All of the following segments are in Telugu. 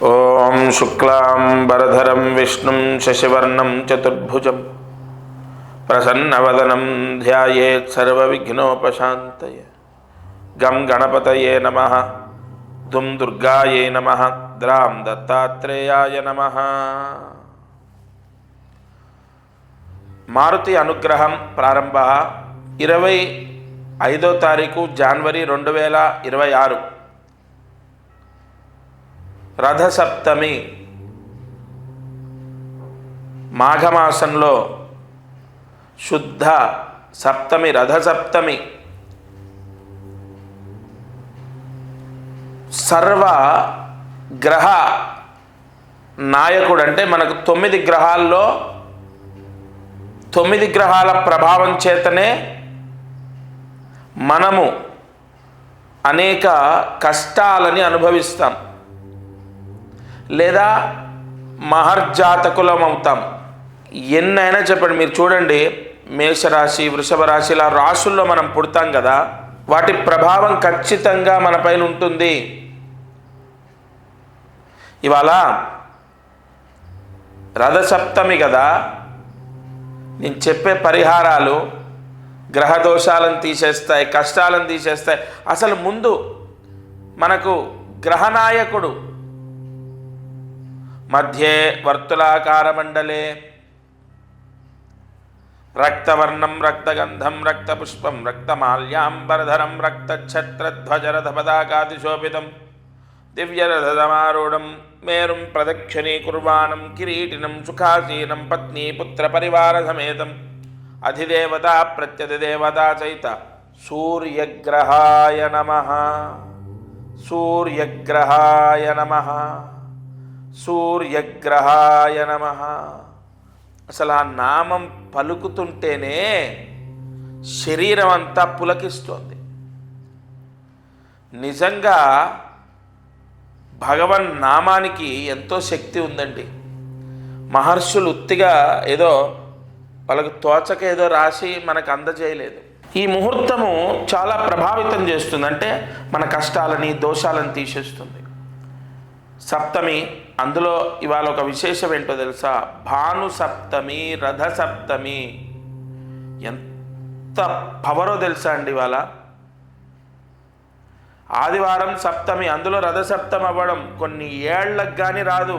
ఓం శుక్లాంబరధరం విష్ణుం శశివర్ణం చతుర్భుజం ప్రసన్నవదనం ధ్యాయేత్ సర్వవిఘ్నోపశాంతయే. గం గణపతయే నమః. దుం దుర్గాయే నమః. ద్రాం దత్తాత్రేయాయ నమః. మారుతి అనుగ్రహం ప్రారంభ 25వ తారీఖు జనవరి 2026. రథసప్తమి మాఘమాసంలో శుద్ధ సప్తమి, రథసప్తమి. సర్వ గ్రహ నాయకుడు అంటే మనకు 9 గ్రహాల్లో 9 గ్రహాల ప్రభావం చేతనే మనము అనేక కష్టాలని అనుభవిస్తాం లేదా మహర్జాతకులం అవుతాం. ఎన్నైనా చెప్పండి, మీరు చూడండి, మేషరాశి, వృషభ రాశి ఇలా రాశుల్లో మనం పుడతాం కదా, వాటి ప్రభావం ఖచ్చితంగా మన పైన ఉంటుంది. ఇవాళ రథసప్తమి కదా, నేను చెప్పే పరిహారాలు గ్రహదోషాలను తీసేస్తాయి, కష్టాలను తీసేస్తాయి. అసలు ముందు మనకు గ్రహనాయకుడు మధ్యే వర్తులాకారమండలే రక్తవర్ణం రక్తగంధం రక్తపుష్పం రక్తమాల్యాంబరధరం రక్తఛత్రధ్వజరథపతాకాదిశోభితం దివ్యరథమారూఢం మేరుం ప్రదక్షిణీకుర్వాణం కిరీటినం సుఖాసీనం పత్నీపుత్రపరివారసమేతం అధిదేవత ప్రత్యధిదేవత చైత సూర్యగ్రహాయ నమః. సూర్యగ్రహాయ నమః. సూర్యగ్రహాయ నమః. అసలు ఆ నామం పలుకుతుంటేనే శరీరం అంతా పులకిస్తోంది. నిజంగా భగవన్ నామానికి ఎంతో శక్తి ఉందండి. మహర్షులు ఉత్తిగా ఏదో వాళ్ళకు తోచక ఏదో రాసి మనకు అందజేయలేదు. ఈ ముహూర్తము చాలా ప్రభావితం చేస్తుంది, అంటే మన కష్టాలని దోషాలను తీసేస్తుంది. సప్తమి, అందులో ఇవాళ ఒక విశేషం ఏంటో తెలుసా? భాను సప్తమి, రథ సప్తమి. ఎంత పవరో తెలుసా అండి. ఇవాళ ఆదివారం సప్తమి, అందులో రథసప్తమి అవ్వడం కొన్ని ఏళ్లకు కానీ రాదు.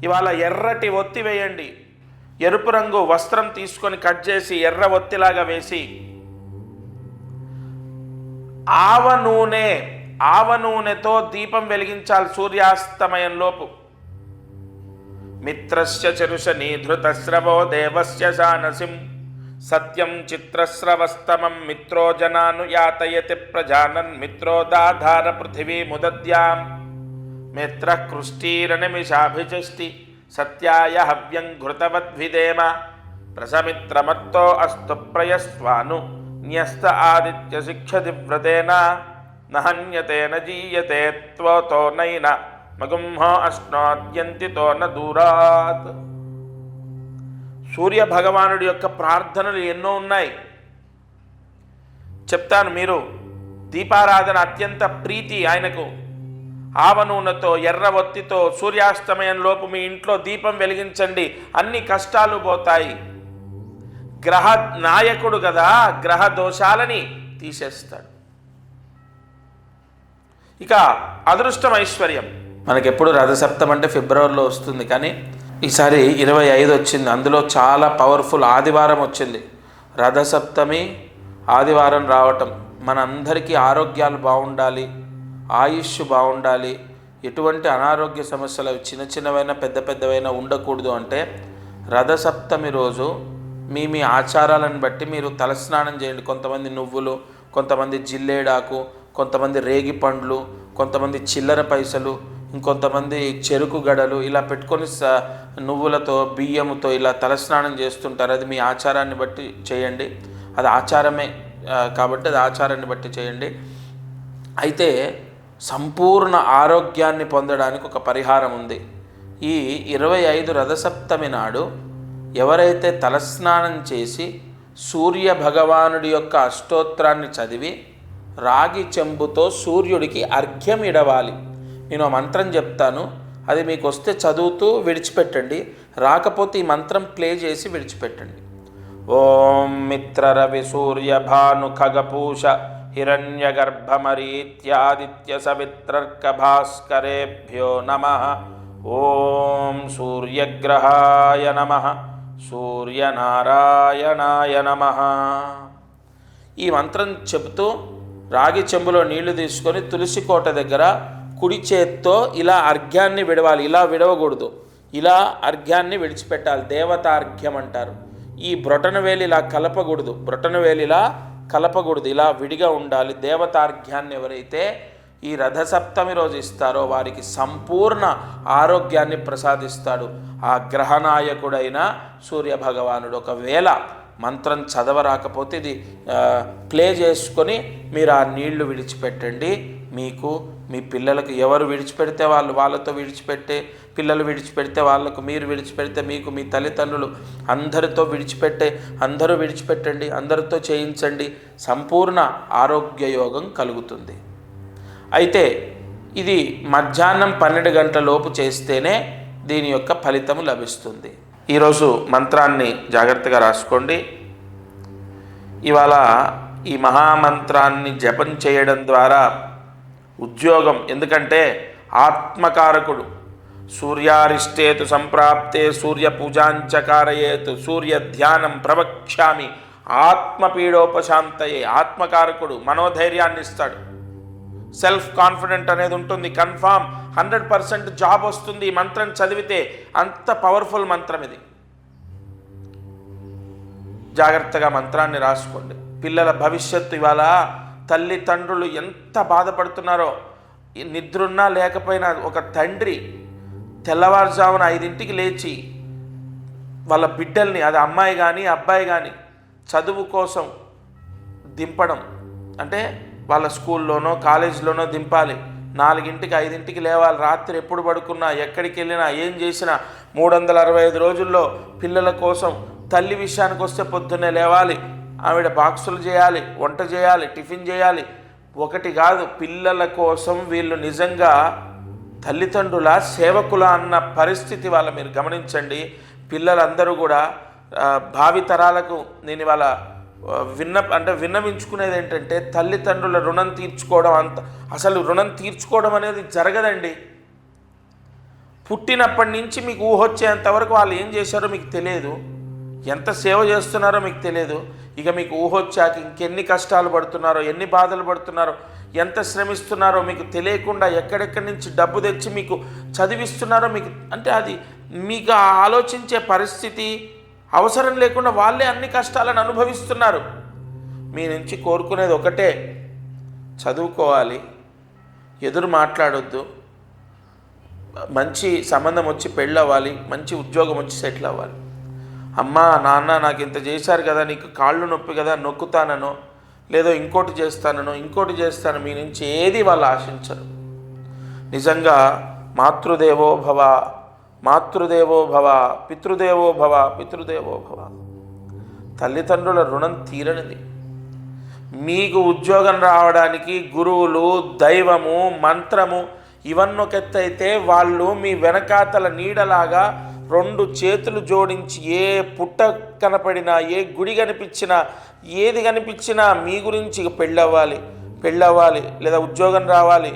ఇవాళ ఎర్రటి ఒత్తి వేయండి, ఎరుపు రంగు వస్త్రం తీసుకొని కట్ చేసి ఎర్ర ఒత్తిలాగా వేసి ఆవ నూనెతో దీపం వెలిగించాలి సూర్యాస్తమయంలోపు. మిత్రస్య చరుషని ధృతస్రవో దేవస్య శానసిం సత్యం చిత్రస్రవస్తమం మిత్రో జనాను యాతయతి ప్రజానన్ మిత్రోదాధార పృథివీ ముదద్యాం మిత్ర కృష్టీరనిమిషాభిచష్టి సత్యాయ హవ్యం ఘృతవద్విదేమ ప్రసమిత్రమత్తో అస్తు ప్రయస్వాను న్యస్త ఆదిత్య శిక్షతి వ్రతేన నహన్యతేన జీయతే త్వతో నైన మగుంహ అశ్నాద్యంతితో న దూరాత్. సూర్య భగవానుడి యొక్క ప్రార్థనలు ఎన్నో ఉన్నాయి, చెప్తాను. మీరు దీపారాధన అత్యంత ప్రీతి ఆయనకు. ఆవ నూనెతో ఎర్ర ఒత్తితో సూర్యాస్తమయంలోపు మీ ఇంట్లో దీపం వెలిగించండి, అన్ని కష్టాలు పోతాయి. గ్రహ నాయకుడు కదా, గ్రహ దోషాలని తీసేస్తాడు. ఇక అదృష్టం, ఐశ్వర్యం. మనకెప్పుడు రథసప్తం అంటే ఫిబ్రవరిలో వస్తుంది, కానీ ఈసారి 25 వచ్చింది. అందులో చాలా పవర్ఫుల్ ఆదివారం వచ్చింది. రథసప్తమి ఆదివారం రావటం మనందరికీ ఆరోగ్యాలు బాగుండాలి, ఆయుష్ బాగుండాలి, ఎటువంటి అనారోగ్య సమస్యలు చిన్న చిన్నవైనా పెద్ద పెద్దవైనా ఉండకూడదు అంటే రథసప్తమి రోజు మీ ఆచారాలను బట్టి మీరు తలస్నానం చేయండి. కొంతమంది నువ్వులు, కొంతమంది జిల్లేడాకు, కొంతమంది రేగి పండ్లు, కొంతమంది చిల్లర పైసలు, ఇంకొంతమంది చెరుకు గడలు ఇలా పెట్టుకొని నువ్వులతో బియ్యముతో ఇలా తలస్నానం చేస్తుంటారు. అది మీ ఆచారాన్ని బట్టి చేయండి, అది ఆచారమే కాబట్టి అది ఆచారాన్ని బట్టి చేయండి. అయితే సంపూర్ణ ఆరోగ్యాన్ని పొందడానికి ఒక పరిహారం ఉంది. ఈ 25 రథసప్తమి నాడు ఎవరైతే తలస్నానం చేసి సూర్య భగవానుడి యొక్క అష్టోత్తరాన్ని చదివి రాగి చెంబుతో సూర్యుడికి అర్ఘ్యం ఇడవాలి. నేను ఆ మంత్రం చెప్తాను, అది మీకు వస్తే చదువుతూ విడిచిపెట్టండి, రాకపోతే ఈ మంత్రం ప్లే చేసి విడిచిపెట్టండి. ఓం మిత్ర రవి సూర్య భాను ఖగపూష హిరణ్యగర్భమరీత్యాదిత్య సవిత్రర్క భాస్కరేభ్యో నమః. ఓం సూర్యగ్రహాయ నమః, సూర్యనారాయణాయ నమః. ఈ మంత్రం చెబుతూ రాగి చెంబులో నీళ్లు తీసుకొని తులసి కోట దగ్గర కుడి చేత్తో ఇలా అర్ఘ్యాన్ని విడవాలి. ఇలా విడవకూడదు, ఇలా అర్ఘ్యాన్ని విడిచిపెట్టాలి. దేవతార్ఘ్యం అంటారు. ఈ బ్రొటన వేలు ఇలా కలపకూడదు, బ్రొటన వేలు ఇలా కలపకూడదు, ఇలా విడిగా ఉండాలి. దేవతార్ఘ్యాన్ని ఎవరైతే ఈ రథసప్తమి రోజు ఇస్తారో వారికి సంపూర్ణ ఆరోగ్యాన్ని ప్రసాదిస్తాడు ఆ గ్రహనాయకుడైన సూర్యభగవానుడు. ఒకవేళ మంత్రం చదవరాకపోతే ఇది ప్లే చేసుకొని మీరు ఆ నీళ్లు విడిచిపెట్టండి. మీకు, మీ పిల్లలకు ఎవరు విడిచిపెడితే వాళ్ళతో విడిచిపెట్టే, పిల్లలు విడిచిపెడితే వాళ్ళకు, మీరు విడిచిపెడితే మీకు, మీ తల్లిదండ్రులు అందరితో అందరూ విడిచిపెట్టండి, అందరితో చేయించండి. సంపూర్ణ ఆరోగ్య యోగం కలుగుతుంది. అయితే ఇది మధ్యాహ్నం 12 గంటల లోపు చేస్తేనే దీని యొక్క ఫలితము లభిస్తుంది. ఈరోజు మంత్రాన్ని జాగ్రత్తగా రాసుకోండి. ఇవాళ ఈ మహామంత్రాన్ని జపం చేయడం ద్వారా ఉద్యోగం, ఎందుకంటే ఆత్మకారకుడు. సూర్యారిష్టేతు సంప్రాప్తే సూర్య పూజాంచకారయేతు సూర్య ధ్యానం ప్రవక్ష్యామి ఆత్మపీడోపశాంతయే. ఆత్మకారకుడు మనోధైర్యాన్ని ఇస్తాడు. సెల్ఫ్ కాన్ఫిడెంట్ అనేది ఉంటుంది. కన్ఫామ్ 100% జాబ్ వస్తుంది ఈ మంత్రం చదివితే. అంత పవర్ఫుల్ మంత్రం ఇది. జాగ్రత్తగా మంత్రాన్ని రాసుకోండి. పిల్లల భవిష్యత్తు, ఇవాళ తల్లిదండ్రులు ఎంత బాధపడుతున్నారో. నిద్రున్నా లేకపోయినా ఒక తండ్రి తెల్లవారుజామున 5ంటికి లేచి వాళ్ళ బిడ్డల్ని, అది అమ్మాయి కానీ అబ్బాయి కానీ, చదువు కోసం దింపడం, అంటే వాళ్ళ స్కూల్లోనో కాలేజీలోనో దింపాలి. 4ంటికి 5ంటికి లేవాలి. రాత్రి ఎప్పుడు పడుకున్నా, ఎక్కడికి వెళ్ళినా, ఏం చేసినా 365 రోజుల్లో పిల్లల కోసం. తల్లి విషయానికి వస్తే పొద్దున్నే లేవాలి, ఆవిడ బాక్సులు చేయాలి, వంట చేయాలి, టిఫిన్ చేయాలి. ఒకటి కాదు, పిల్లల కోసం వీళ్ళు నిజంగా తల్లిదండ్రుల సేవకుల అన్న పరిస్థితి వాళ్ళ మీరు గమనించండి. పిల్లలందరూ కూడా భావితరాలకు నేను ఇవాళ విన్నవించుకునేది ఏంటంటే, తల్లిదండ్రుల రుణం తీర్చుకోవడం, అసలు రుణం తీర్చుకోవడం అనేది జరగదండి. పుట్టినప్పటి నుంచి మీకు ఊహొచ్చేంతవరకు వాళ్ళు ఏం చేశారో మీకు తెలియదు, ఎంత సేవ చేస్తున్నారో మీకు తెలియదు. ఇక మీకు ఊహొచ్చాక ఇంకెన్ని కష్టాలు పడుతున్నారో, ఎన్ని బాధలు పడుతున్నారో, ఎంత శ్రమిస్తున్నారో మీకు తెలియకుండా ఎక్కడెక్కడి నుంచి డబ్బు తెచ్చి మీకు చదివిస్తున్నారో మీకు, అంటే అది మీకు ఆలోచించే పరిస్థితి అవసరం లేకుండా వాళ్ళే అన్ని కష్టాలను అనుభవిస్తున్నారు. మీ నుంచి కోరుకునేది ఒకటే, చదువుకోవాలి, ఎదురు మాట్లాడొద్దు, మంచి సంబంధం వచ్చి పెళ్ళవ్వాలి, మంచి ఉద్యోగం వచ్చి సెటిల్ అవ్వాలి. అమ్మా నాన్న నాకు ఇంత చేశారు కదా, నీకు కాళ్ళు నొప్పి కదా, నొక్కుతానో లేదో ఇంకోటి చేస్తాను మీ నుంచి ఏది వాళ్ళు ఆశించరు. నిజంగా మాతృదేవో భవ పితృదేవో భవ. తల్లిదండ్రుల రుణం తీరనిది. మీకు ఉద్యోగం రావడానికి గురువులు, దైవము, మంత్రము ఇవన్నొకెత్తైతే వాళ్ళు మీ వెనకాతల నీడలాగా 2 చేతులు జోడించి ఏ పుట్ట కనపడినా, ఏ గుడి కనిపించినా, ఏది కనిపించినా మీ గురించి పెళ్ళవ్వాలి లేదా ఉద్యోగం రావాలి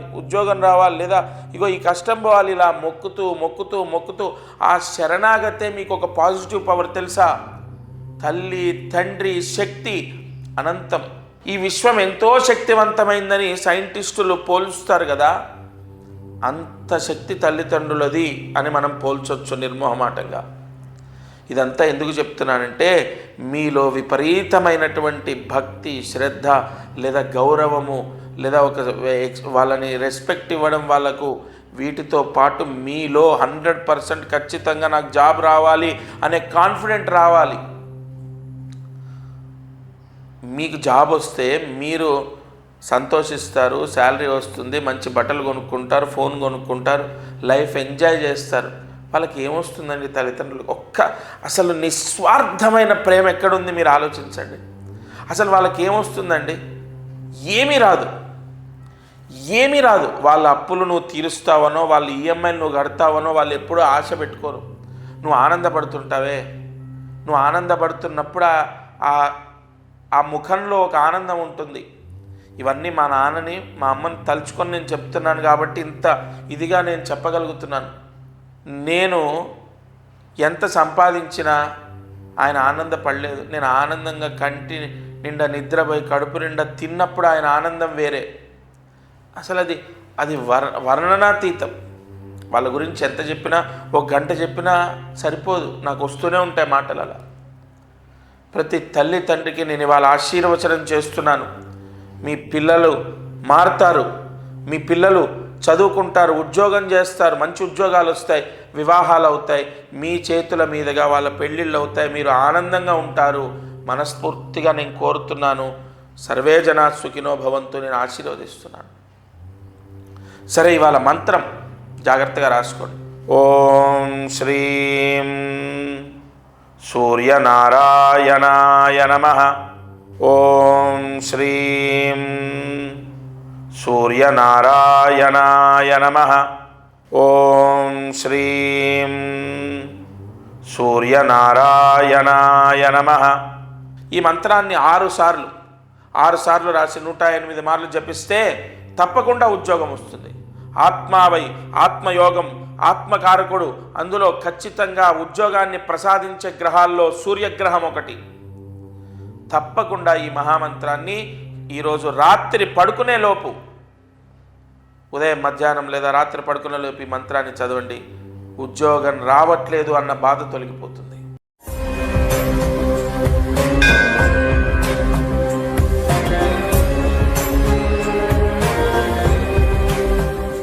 లేదా ఇగో ఈ కష్టం పోవాలి, ఇలా మొక్కుతూ ఆ శరణాగతే మీకు ఒక పాజిటివ్ పవర్. తెలుసా, తల్లి తండ్రి శక్తి అనంతం. ఈ విశ్వం ఎంతో శక్తివంతమైందని సైంటిస్టులు పోల్చుతారు కదా, అంత శక్తి తల్లిదండ్రులది అని మనం పోల్చొచ్చు నిర్మోహమాటంగా. ఇదంతా ఎందుకు చెప్తున్నానంటే, మీలో విపరీతమైనటువంటి భక్తి, శ్రద్ధ లేదా గౌరవము లేదా వాళ్ళని రెస్పెక్ట్ ఇవ్వడం వాళ్ళకు, వీటితో పాటు మీలో 100% ఖచ్చితంగా నాకు జాబ్ రావాలి అనే కాన్ఫిడెంట్ రావాలి. మీకు జాబ్ వస్తే మీరు సంతోషిస్తారు, శాలరీ వస్తుంది, మంచి బట్టలు కొనుక్కుంటారు, ఫోన్ కొనుక్కుంటారు, లైఫ్ ఎంజాయ్ చేస్తారు. వాళ్ళకి ఏమొస్తుందండి? తల్లిదండ్రులకు అసలు నిస్వార్థమైన ప్రేమ ఎక్కడుంది మీరు ఆలోచించండి. అసలు వాళ్ళకి ఏమొస్తుందండి? ఏమీ రాదు. ఏమీ రాదు. వాళ్ళ అప్పులు నువ్వు తీరుస్తావనో, వాళ్ళ ఈఎంఐలు నువ్వు కడతావనో వాళ్ళు ఎప్పుడూ ఆశ పెట్టుకోరు. నువ్వు ఆనందపడుతుంటావే, నువ్వు ఆనందపడుతున్నప్పుడు ఆ ముఖంలో ఒక ఆనందం ఉంటుంది. ఇవన్నీ మా నాన్నని, మా అమ్మని తలుచుకొని నేను చెప్తున్నాను కాబట్టి ఇంత ఇదిగా నేను చెప్పగలుగుతున్నాను. నేను ఎంత సంపాదించినా ఆయన ఆనందపడలేదు. నేను ఆనందంగా కంటి నిండా నిద్రపోయి కడుపు నిండా తిన్నప్పుడు ఆయన ఆనందం వేరే. అసలు అది వర్ణనాతీతం. వాళ్ళ గురించి ఎంత చెప్పినా, ఒక గంట చెప్పినా సరిపోదు. నాకు వస్తూనే ఉంటాయి మాటలు. అలా ప్రతి తల్లి తండ్రికి నేను ఇవాళ ఆశీర్వచనం చేస్తున్నాను. మీ పిల్లలు మారుతారు, మీ పిల్లలు చదువుకుంటారు, ఉద్యోగం చేస్తారు, మంచి ఉద్యోగాలు వస్తాయి, వివాహాలు అవుతాయి, మీ చేతుల మీదుగా వాళ్ళ పెళ్ళిళ్ళు అవుతాయి, మీరు ఆనందంగా ఉంటారు. మనస్ఫూర్తిగా నేను కోరుతున్నాను. సర్వే జనా సుఖినో భవంతు నేను ఆశీర్వదిస్తున్నాను. సరే, ఇవాళ మంత్రం జాగ్రత్తగా రాసుకోండి. ఓం శ్రీం సూర్యనారాయణాయ నమః. ఓం శ్రీం సూర్యనారాయణాయ నమః. ఓం శ్రీం సూర్యనారాయణాయ నమః. ఈ మంత్రాన్ని 6 సార్లు రాసి 108 మార్లు జపిస్తే తప్పకుండా ఉద్యోగం వస్తుంది. ఆత్మావై, ఆత్మయోగం, ఆత్మకారకుడు. అందులో ఖచ్చితంగా ఉద్యోగాన్ని ప్రసాదించే గ్రహాల్లో సూర్యగ్రహం ఒకటి. తప్పకుండా ఈ మహామంత్రాన్ని ఈరోజు రాత్రి పడుకునే లోపు, ఉదయం మధ్యాహ్నం లేదా రాత్రి పడుకునే లోపు ఈ మంత్రాన్ని చదవండి. ఉద్యోగం రావట్లేదు అన్న బాధ తొలగిపోతుంది.